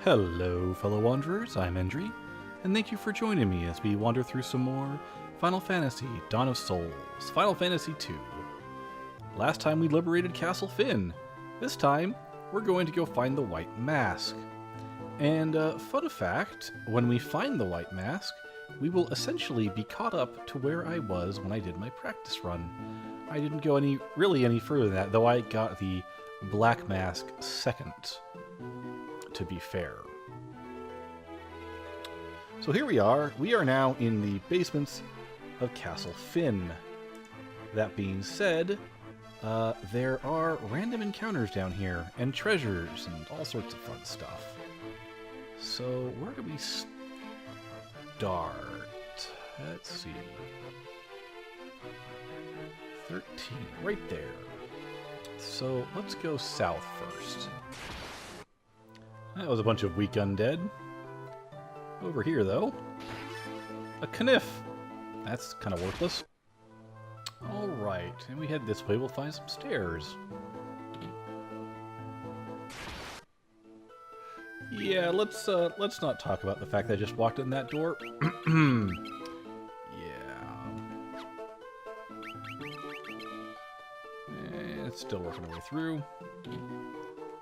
Hello, fellow wanderers, I'm Endri, and thank you for joining me as we wander through some more Final Fantasy Dawn of Souls, Final Fantasy II. Last time we liberated Castle Finn. This time, we're going to go find the White Mask. And fun fact, when we find the White Mask, we will essentially be caught up to where I was when I did my practice run. I didn't go any further than that, though I got the Black Mask second, to be fair. So here we are. We are now in the basements of Castle Finn. That being said, there are random encounters down here, and treasures, and all sorts of fun stuff. So where do we start? Let's see. 13, right there. So let's go south first. That was a bunch of weak undead. Over here, though, a kniff. That's kind of worthless. Alright, and we head this way, we'll find some stairs. Yeah, let's not talk about the fact that I just walked in that door. Yeah. And it's still working our way through.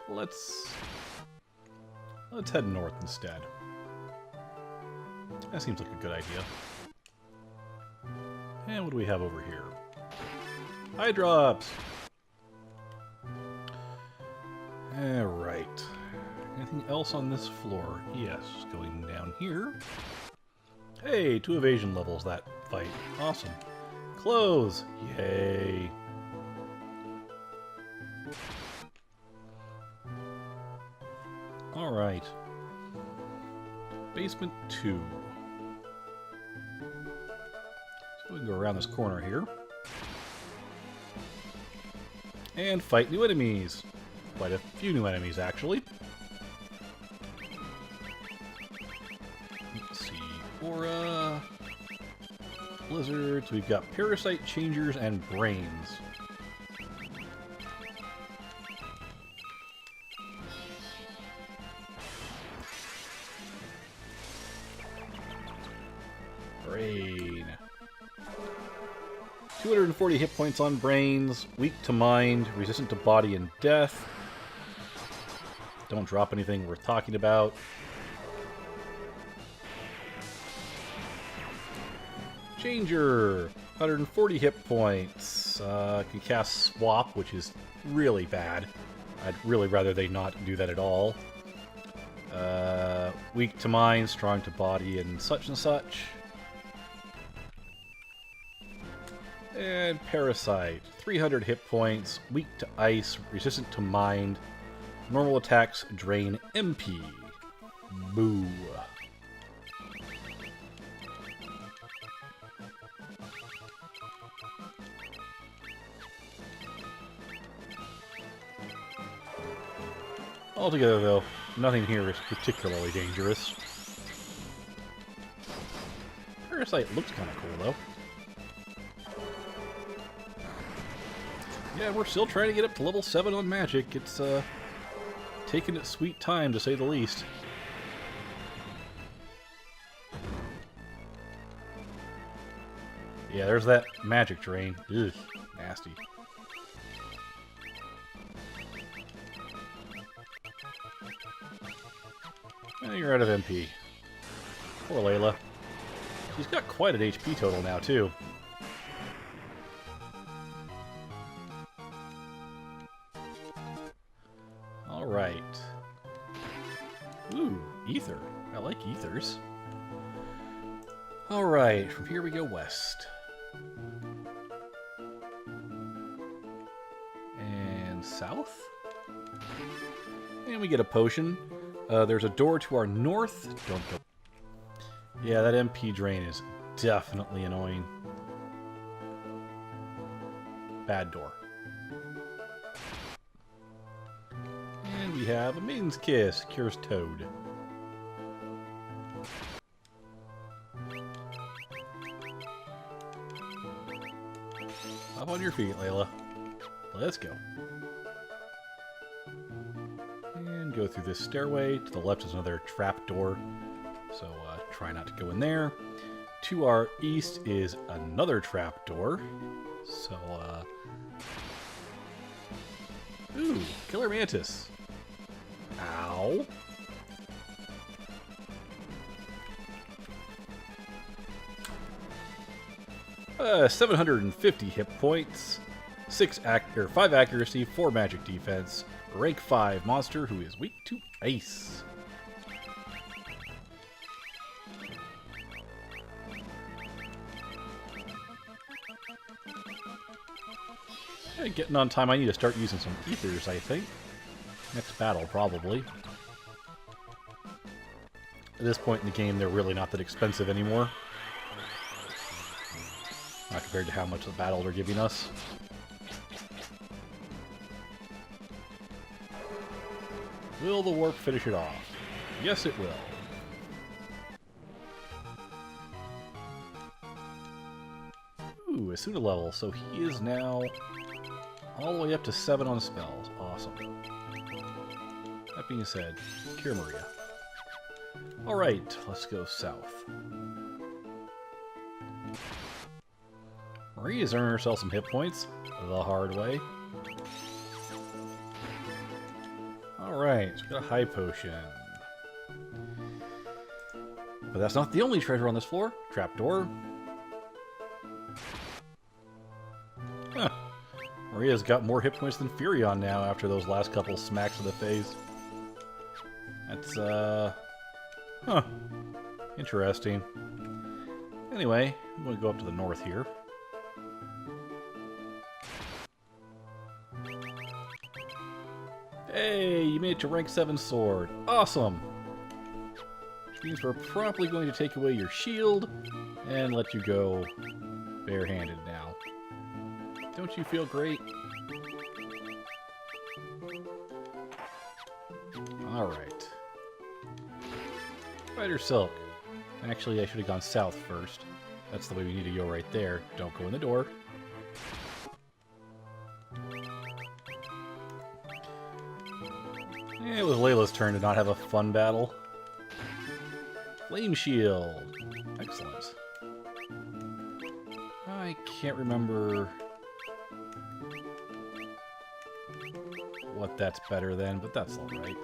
Let's head north instead. That seems like a good idea. And what do we have over here? Eye drops! Alright. Anything else on this floor? Yes, going down here. Hey, 2 evasion levels that fight. Awesome. Clothes! Yay! Alright. Basement 2. So we can go around this corner here. And fight new enemies. Quite a few new enemies, actually. Let's see. Aura. Blizzards. We've got Parasite, Changers, and Brains. Brain. 240 hit points on Brains, weak to mind, resistant to body and death. Don't drop anything worth talking about. Changer, 140 hit points. Can cast Swap, which is really bad. I'd really rather they not do that at all. Weak to mind, strong to body, and such. And Parasite, 300 hit points, weak to ice, resistant to mind, normal attacks drain MP. Boo. Altogether, though, nothing here is particularly dangerous. Parasite looks kind of cool, though. Yeah, we're still trying to get up to level 7 on magic. It's, taking its sweet time, to say the least. Yeah, there's that magic drain. Ugh, nasty. And you're out of MP. Poor Layla. She's got quite an HP total now, too. Alright. Ooh, ether. I like ethers. Alright, from here we go west. And south? And we get a potion. There's a door to our north. Don't go. Yeah, that MP drain is definitely annoying. Bad door. And we have a Maiden's Kiss. Cures Toad. Hop on your feet, Layla. Let's go. And go through this stairway. To the left is another trap door, so try not to go in there. To our east is another trap door, so ooh, killer mantis. Ow. 750 hit points, 5 accuracy, 4 magic defense, rank 5 monster who is weak to ice. Getting on time, I need to start using some ethers, I think. Next battle, probably. At this point in the game, they're really not that expensive anymore. Not compared to how much the battles are giving us. Will the warp finish it off? Yes, it will. Ooh, Asuna level, so he is now all the way up to 7 on spells. Awesome. That being said, Cure Maria. Alright, let's go south. Maria's earned herself some hit points the hard way. Alright, so we got a high potion. But that's not the only treasure on this floor. Trapdoor. Huh. Maria's got more hit points than Furion now after those last couple smacks to the face. That's, huh. Interesting. Anyway, I'm going to go up to the north here. Hey, you made it to rank 7 sword. Awesome! Which means we're promptly going to take away your shield and let you go barehanded now. Don't you feel great? Alright. Spider Silk. Actually, I should have gone south first. That's the way we need to go right there. Don't go in the door. It was Layla's turn to not have a fun battle. Flame Shield. Excellent. I can't remember what that's better than, but that's alright.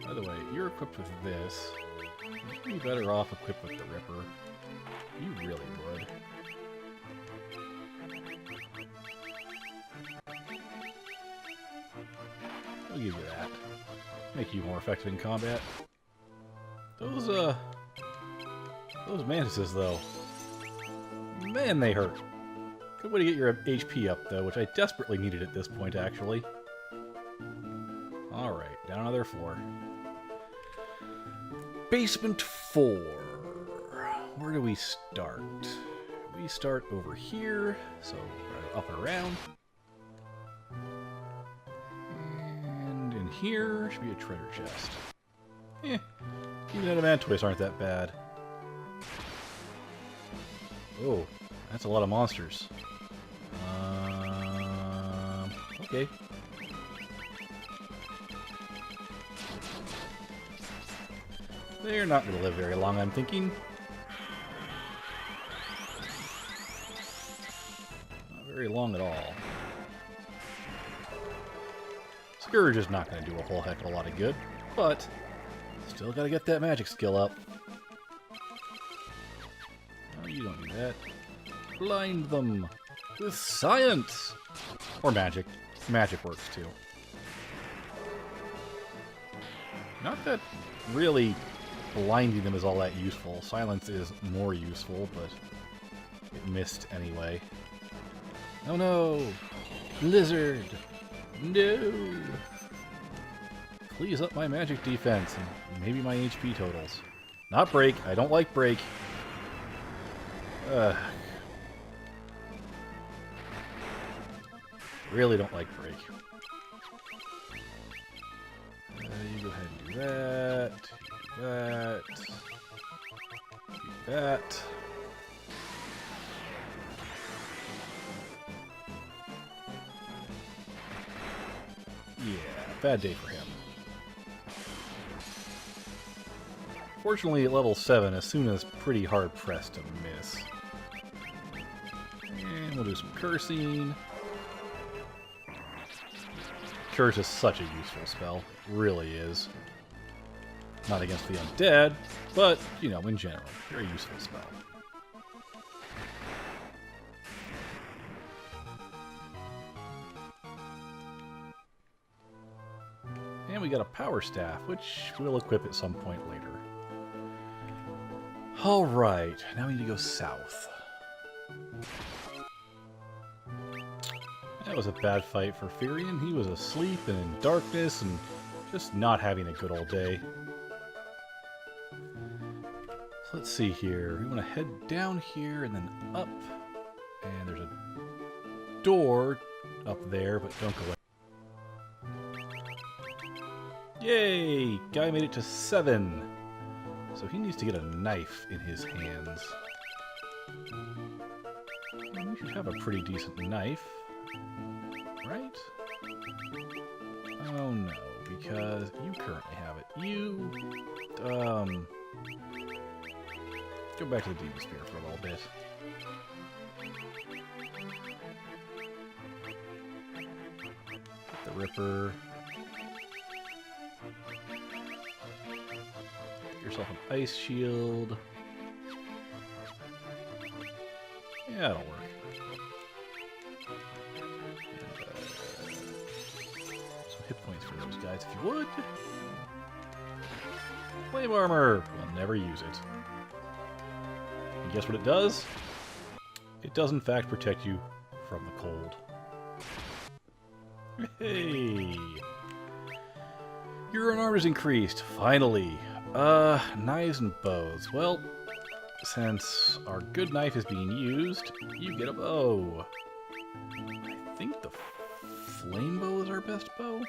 By the way, you're equipped with this. You'd be better off equipped with the Ripper. You really would. I'll give you that. Make you more effective in combat. Those mantises, though. Man, they hurt. Good way to get your HP up, though, which I desperately needed at this point, actually. Alright, down another floor. Basement 4. Where do we start? We start over here, so up and around. And in here should be a treasure chest. Even adamantoids aren't that bad. Oh, that's a lot of monsters. Okay. They're not going to live very long, I'm thinking. Not very long at all. Scourge is not going to do a whole heck of a lot of good, but still got to get that magic skill up. Oh, you don't do that. Blind them with science! Or magic. Magic works too. Not that really blinding them is all that useful. Silence is more useful, but it missed anyway. Oh no! Blizzard! No! Please up my magic defense and maybe my HP totals. Not break. I don't like break. Really don't like break. You go ahead and do that. Do that. Do that. Yeah, bad day for him. Fortunately, at level 7, Asuna is pretty hard-pressed to miss. And we'll do some cursing. Curse is such a useful spell. It really is. Not against the undead, but, you know, in general. Very useful spell. And we got a power staff, which we'll equip at some point later. Alright, now we need to go south. That was a bad fight for Firion. He was asleep and in darkness and just not having a good old day. So let's see here. We want to head down here and then up. And there's a door up there, but don't go in. Yay! Guy made it to 7. So he needs to get a knife in his hands. We should have a pretty decent knife. Right? Oh no, because you currently have it. You, go back to the Demon Spear for a little bit. Get the Ripper. Get yourself an Ice Shield. Yeah, that'll work. Hit points for those guys, if you would. Flame armor! We'll never use it. And guess what it does? It does, in fact, protect you from the cold. Hey! Your armor is increased, finally. Knives and bows. Well, since our good knife is being used, you get a bow. I think the flame bow is our best bow?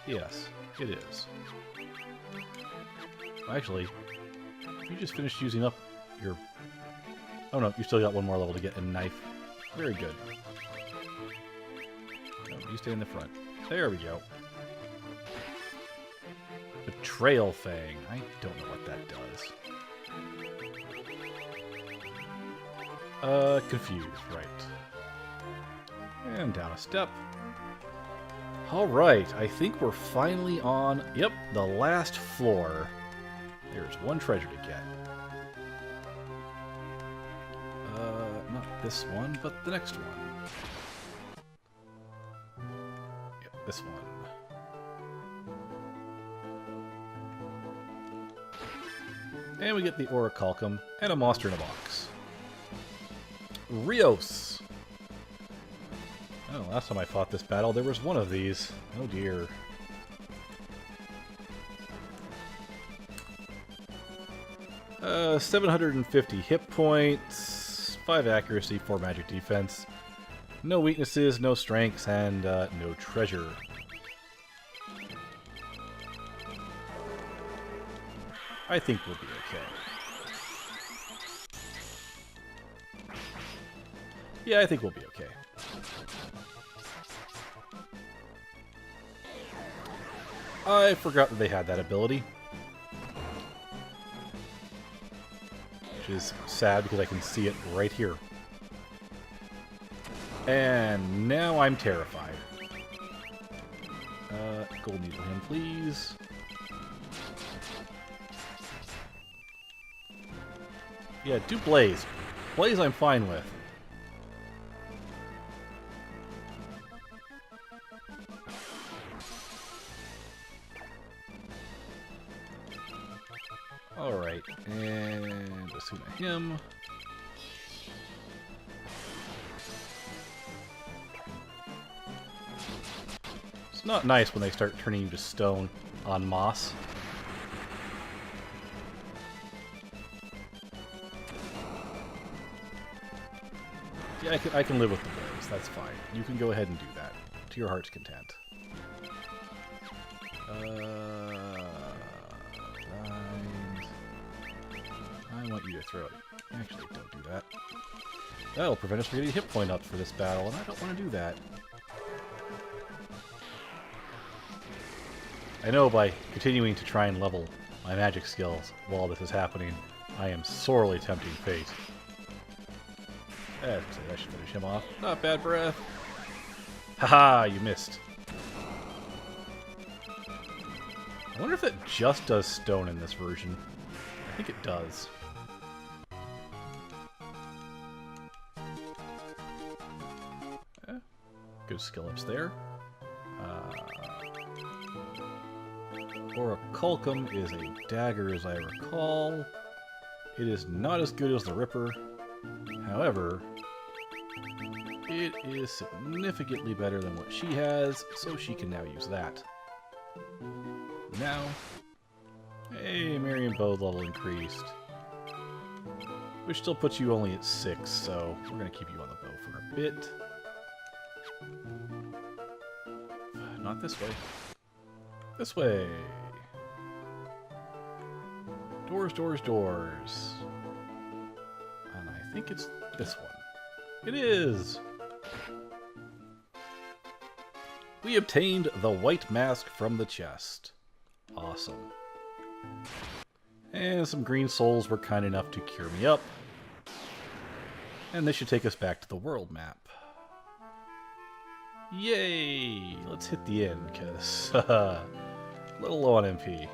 Yes, it is. Actually, you just finished using up your... Oh no, you still got one more level to get a knife. Very good. Oh, you stay in the front. There we go. Betrayal Fang. I don't know what that does. Confused, right. And down a step. Alright, I think we're finally on, yep, the last floor. There's one treasure to get. Not this one, but the next one. Yep, this one. And we get the Orichalcum and a monster in a box. Rios! Oh, last time I fought this battle, there was one of these. Oh dear. Uh, 750 hit points, 5 accuracy, 4 magic defense, no weaknesses, no strengths, and no treasure. I think we'll be okay. Yeah, I think we'll be okay. I forgot that they had that ability. Which is sad because I can see it right here. And now I'm terrified. Gold needle him, please. Yeah, do Blaze. Blaze I'm fine with. Alright, and Asuna him. It's not nice when they start turning you to stone en masse. Yeah, I can live with the Blaze, that's fine. You can go ahead and do that, to your heart's content. I want you to throw it. Actually, don't do that. That'll prevent us from getting hit point ups for this battle, and I don't want to do that. I know by continuing to try and level my magic skills while this is happening, I am sorely tempting fate. That should finish him off. Not bad breath. Haha, you missed. I wonder if that just does stone in this version. I think it does. Good skill ups there. Orichalcum is a dagger, as I recall. It is not as good as the Ripper. However, it is significantly better than what she has, so she can now use that. Now, hey, Marion bow level increased. Which still puts you only at 6, so we're going to keep you on the bow for a bit. Not this way. This way. Doors, doors, doors. And I think it's this one. It is! We obtained the white mask from the chest. Awesome. And some green souls were kind enough to cure me up. And this should take us back to the world map. Yay! Let's hit the end, because a little low on MP.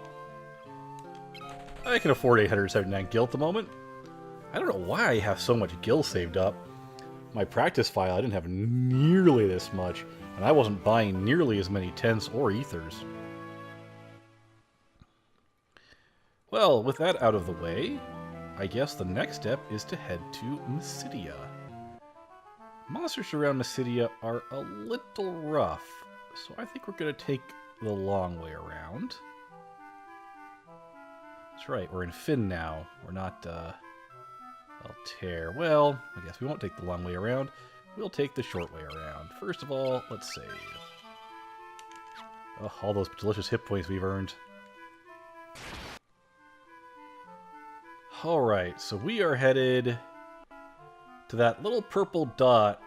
I can afford 879 gil at the moment. I don't know why I have so much gil saved up. My practice file, I didn't have nearly this much, and I wasn't buying nearly as many tents or ethers. Well, with that out of the way, I guess the next step is to head to Mysidia. Monsters around Mysidia are a little rough, so I think we're going to take the long way around. That's right, we're in Fynn now. We're not, Altair. Well, I guess we won't take the long way around. We'll take the short way around. First of all, let's save. Oh, all those delicious hit points we've earned. Alright, so we are headed to that little purple dot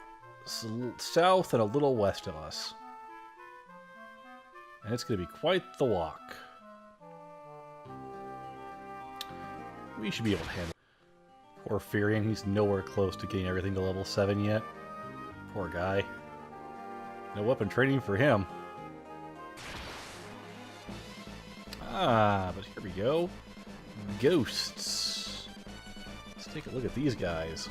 south and a little west of us. And it's going to be quite the walk. We should be able to handle it. Poor Furion, he's nowhere close to getting everything to level 7 yet. Poor guy. No weapon training for him. Ah, but here we go. Ghosts. Let's take a look at these guys.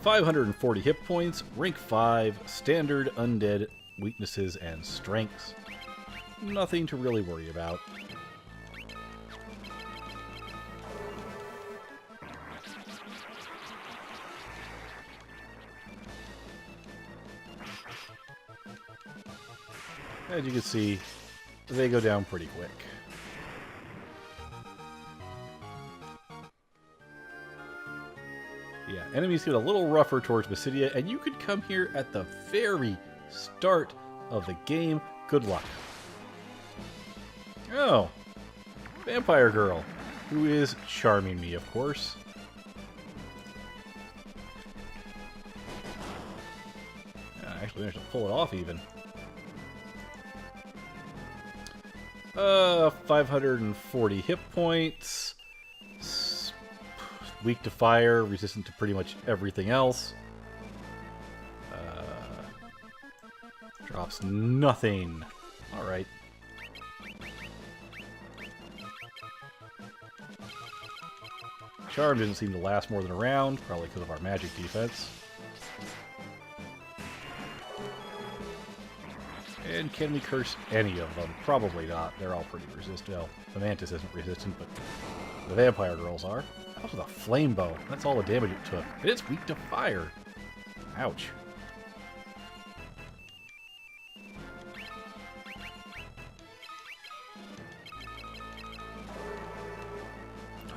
$540 hit points, rank 5, standard, undead, weaknesses, and strengths. Nothing to really worry about. As you can see, they go down pretty quick. Yeah, enemies get a little rougher towards Mysidia, and you could come here at the very start of the game. Good luck. Oh, Vampire Girl, who is charming me, of course. I actually managed to pull it off even. 540 hit points. Weak to fire, resistant to pretty much everything else. Drops nothing. Alright. Charm didn't seem to last more than a round, probably because of our magic defense. And can we curse any of them? Probably not. They're all pretty resistant. Well, the Mantis isn't resistant, but the Vampire Girls are. That was with a flame bow. That's all the damage it took. And it's weak to fire. Ouch.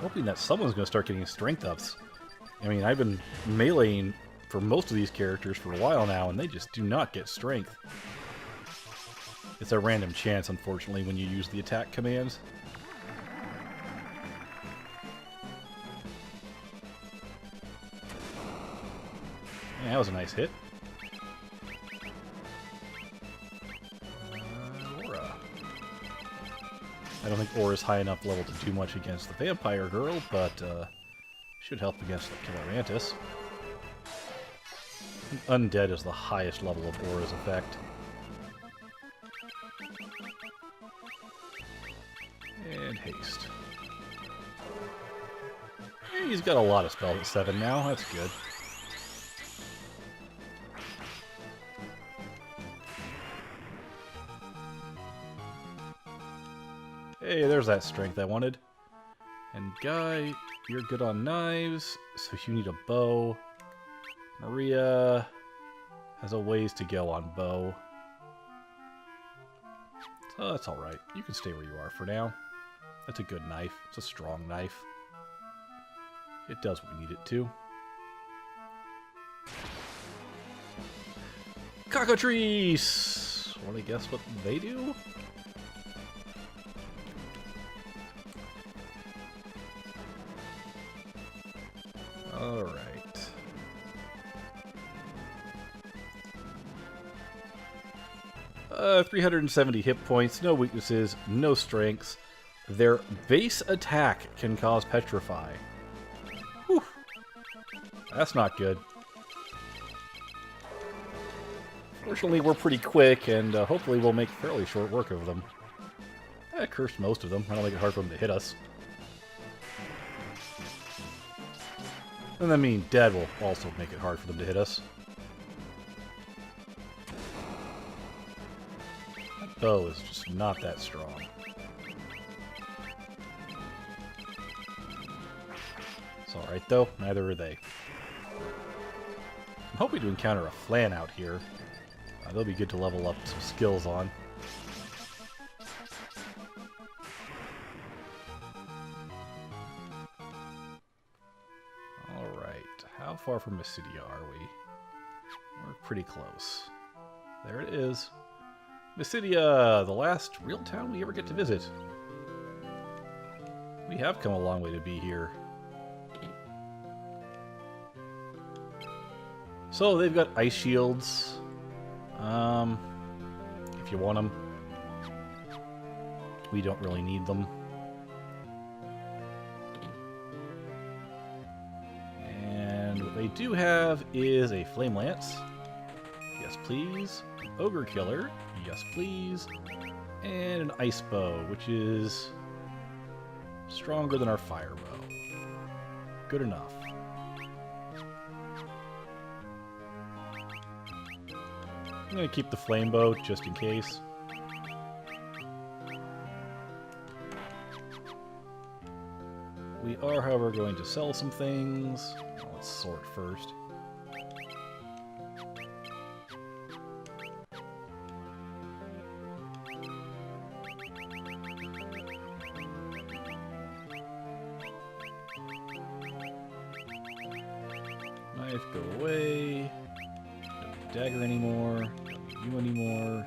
Hoping that someone's going to start getting strength ups. I mean, I've been meleeing for most of these characters for a while now, and they just do not get strength. It's a random chance, unfortunately, when you use the attack commands. Yeah, that was a nice hit. Aura. I don't think Aura's high enough level to do much against the Vampire Girl, but should help against the Killer Mantis. Undead is the highest level of Aura's effect. And haste. He's got a lot of spells at 7 now, that's good. Hey, there's that strength I wanted. And Guy, you're good on knives, so you need a bow. Maria has a ways to go on bow. So that's alright. You can stay where you are for now. That's a good knife. It's a strong knife. It does what we need it to. Cockatrice! Want to guess what they do? Alright. 370 hit points, no weaknesses, no strengths. Their base attack can cause Petrify. Whew. That's not good. Fortunately, we're pretty quick, and hopefully we'll make fairly short work of them. I cursed most of them. I don't make it hard for them to hit us. And I mean, Dead will also make it hard for them to hit us. That bow is just not that strong. It's alright though, neither are they. I'm hoping to encounter a Flan out here. They'll be good to level up some skills on. Alright, how far from Mysidia are we? We're pretty close. There it is. Mysidia, the last real town we ever get to visit. We have come a long way to be here. So they've got ice shields. If you want them. We don't really need them. And what they do have is a Flame Lance. Yes, please. Ogre Killer. Yes, please. And an Ice Bow, which is stronger than our Fire Bow. Good enough. I'm going to keep the Flame Bow just in case. We are, however, going to sell some things. Let's sort first. Knife, go away. Don't need dagger anymore. Don't need you anymore.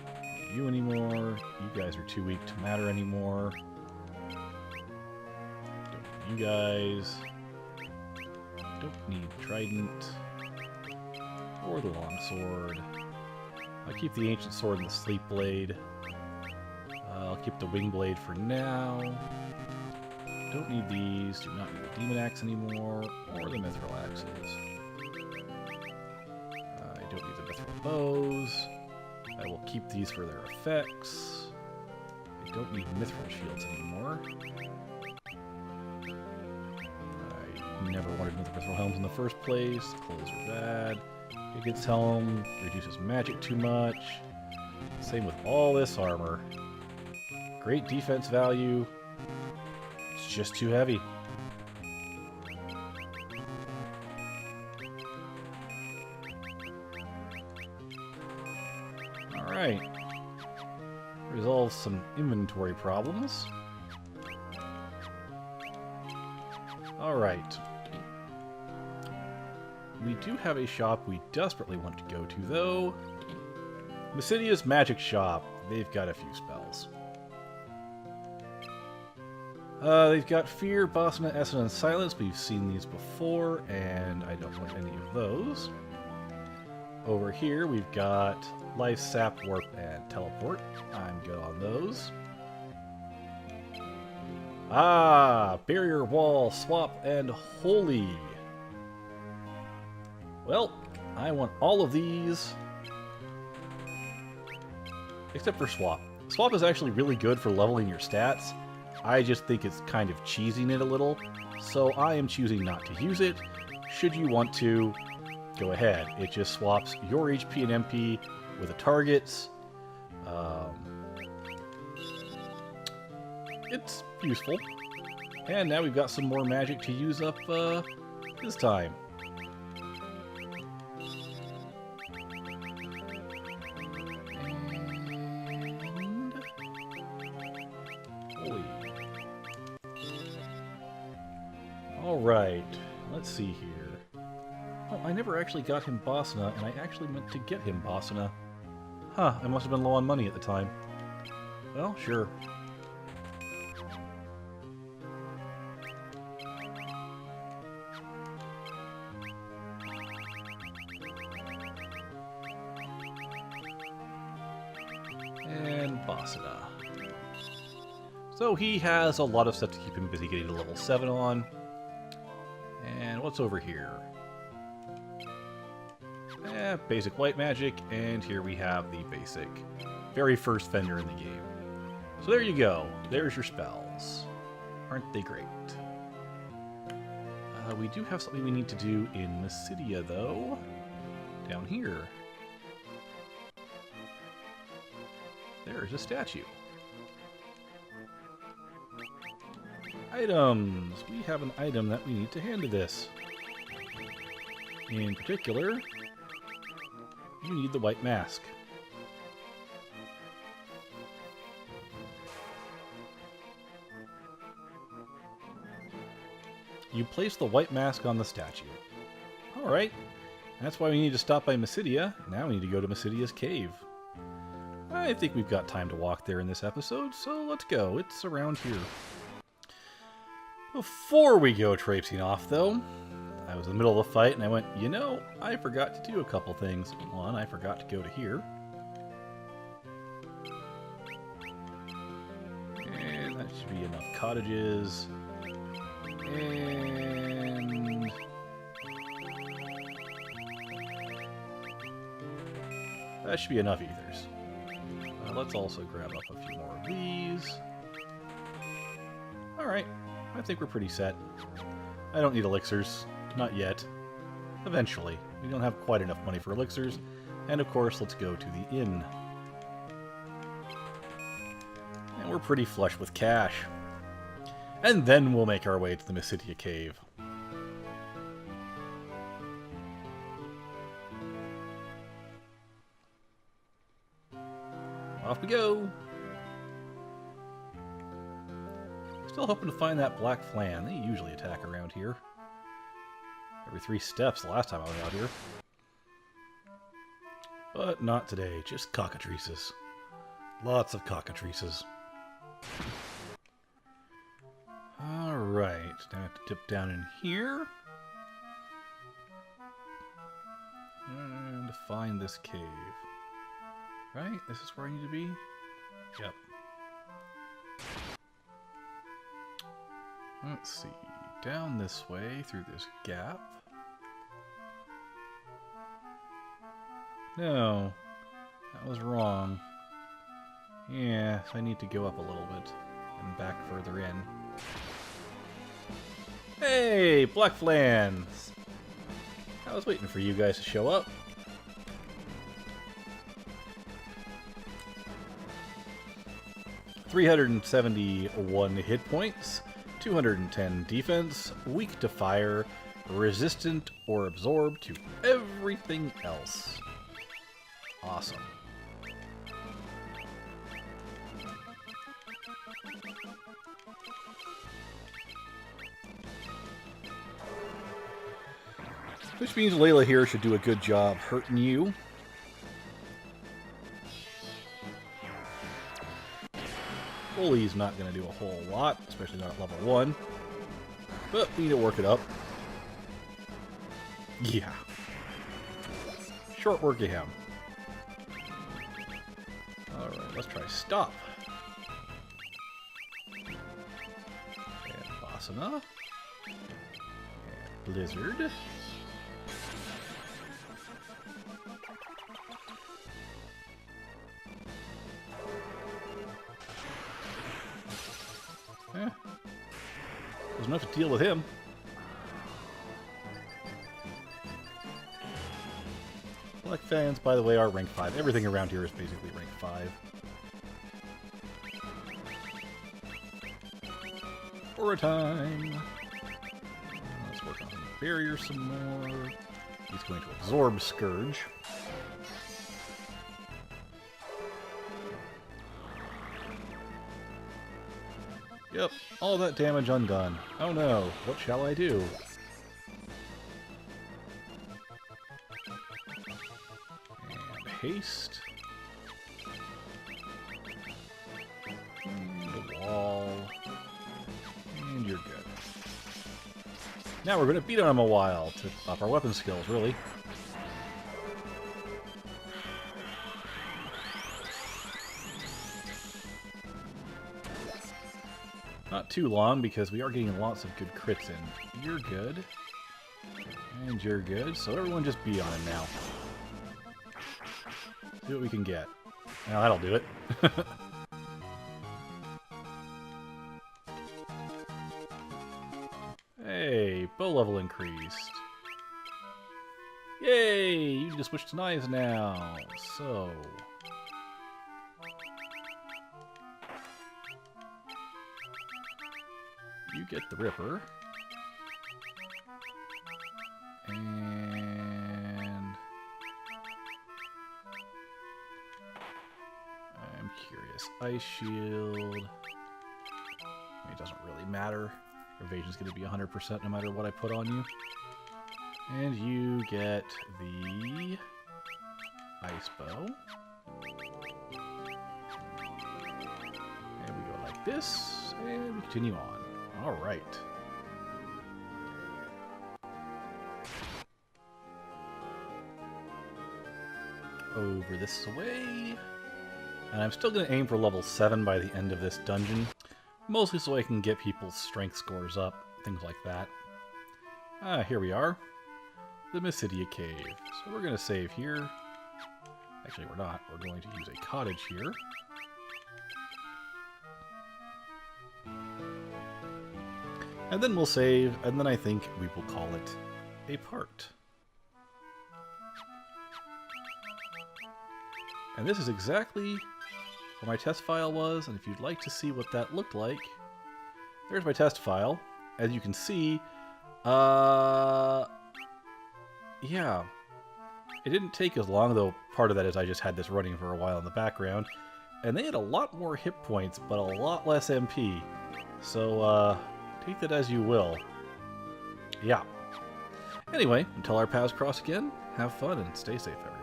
Don't need you anymore. You guys are too weak to matter anymore. Don't need you guys. Don't need trident. Or the longsword. I'll keep the ancient sword and the sleep blade. I'll keep the wing blade for now. Don't need these. Do not need the demon axe anymore, or the mithril axes. I don't need the mithril bows. I will keep these for their effects. I don't need mithril shields anymore. I never wanted mithril helms in the first place. Clothes are bad. Higgin's helm reduces magic too much. Same with all this armor. Great defense value. It's just too heavy. Alright. Resolve some inventory problems. Alright. We do have a shop we desperately want to go to, though. Mysidia's Magic Shop. They've got a few spells. They've got Fear, Bosna, Essence, and Silence. We've seen these before, and I don't want any of those. Over here, we've got Life, Sap, Warp, and Teleport. I'm good on those. Ah, Barrier, Wall, Swap, and Holy. Well, I want all of these. Except for Swap. Swap is actually really good for leveling your stats. I just think it's kind of cheesing it a little, so I am choosing not to use it. Should you want to, go ahead. It just swaps your HP and MP with the target's. It's useful. And now we've got some more magic to use up this time. Alright, let's see here. Oh, I never actually got him Bosna, and I actually meant to get him Bosna. Huh, I must have been low on money at the time. Well, sure. And Bosna. So he has a lot of stuff to keep him busy getting to level 7 on. And what's over here? Basic white magic, and here we have the basic, very first Fender in the game. So there you go. There's your spells. Aren't they great? We do have something we need to do in Mysidia, though. Down here. There's a statue. Items. We have an item that we need to hand to this. In particular, you need the white mask. You place the white mask on the statue. Alright, that's why we need to stop by Mysidia. Now we need to go to Mysidia's cave. I think we've got time to walk there in this episode, so let's go. It's around here. Before we go traipsing off, though, I was in the middle of the fight, and I went, you know, I forgot to do a couple things. One, I forgot to go to here. And that should be enough cottages. And that should be enough ethers. Let's also grab up a few more of these. Alright, I think we're pretty set. I don't need elixirs. Not yet. Eventually. We don't have quite enough money for elixirs. And of course, let's go to the inn. And we're pretty flush with cash. And then we'll make our way to the Mysidia cave. Off we go! Still hoping to find that black flan. They usually attack around here. Every 3 steps the last time I was out here. But not today, just cockatrices. Lots of cockatrices. Alright, now I have to dip down in here. And find this cave. Right? This is where I need to be? Yep. Let's see. Down this way, through this gap. No. That was wrong. Yeah, I need to go up a little bit. And back further in. Hey! Black Flans! I was waiting for you guys to show up. $371 hit points, 210 defense, weak to fire, resistant or absorb to everything else. Awesome. Which means Layla here should do a good job hurting you. Bully's not going to do a whole lot, especially not at level 1. But we need to work it up. Yeah. Short work of him. Alright, let's try Stop. And Vasana. And Blizzard. There's enough to deal with him. Black fans, by the way, are rank 5. Everything around here is basically rank 5. Aura time! Let's work on the barrier some more. He's going to absorb Scourge. Yep, all that damage undone. Oh no, what shall I do? And haste. And the wall. And you're good. Now we're going to beat on him a while to up our weapon skills, really. Not too long, because we are getting lots of good crits in. You're good. And you're good, so everyone just be on him now. See what we can get. Now that'll do it. Hey, bow level increased. Yay! You can just switch to knives now. So... you get the Ripper. And... I'm curious. Ice Shield... I mean, it doesn't really matter. Evasion's going to be 100% no matter what I put on you. And you get the... Ice Bow. And we go like this, and we continue on. Alright. Over this way. And I'm still going to aim for level 7 by the end of this dungeon. Mostly so I can get people's strength scores up. Things like that. Here we are. The Mysidia Cave. So we're going to save here. Actually, we're not. We're going to use a cottage here. And then we'll save, and then I think we will call it a part. And this is exactly where my test file was, and if you'd like to see what that looked like, there's my test file. As you can see, yeah, it didn't take as long, though part of that is I just had this running for a while in the background, and they had a lot more hit points, but a lot less MP. So, take that as you will. Yeah. Anyway, until our paths cross again, have fun and stay safe, everyone.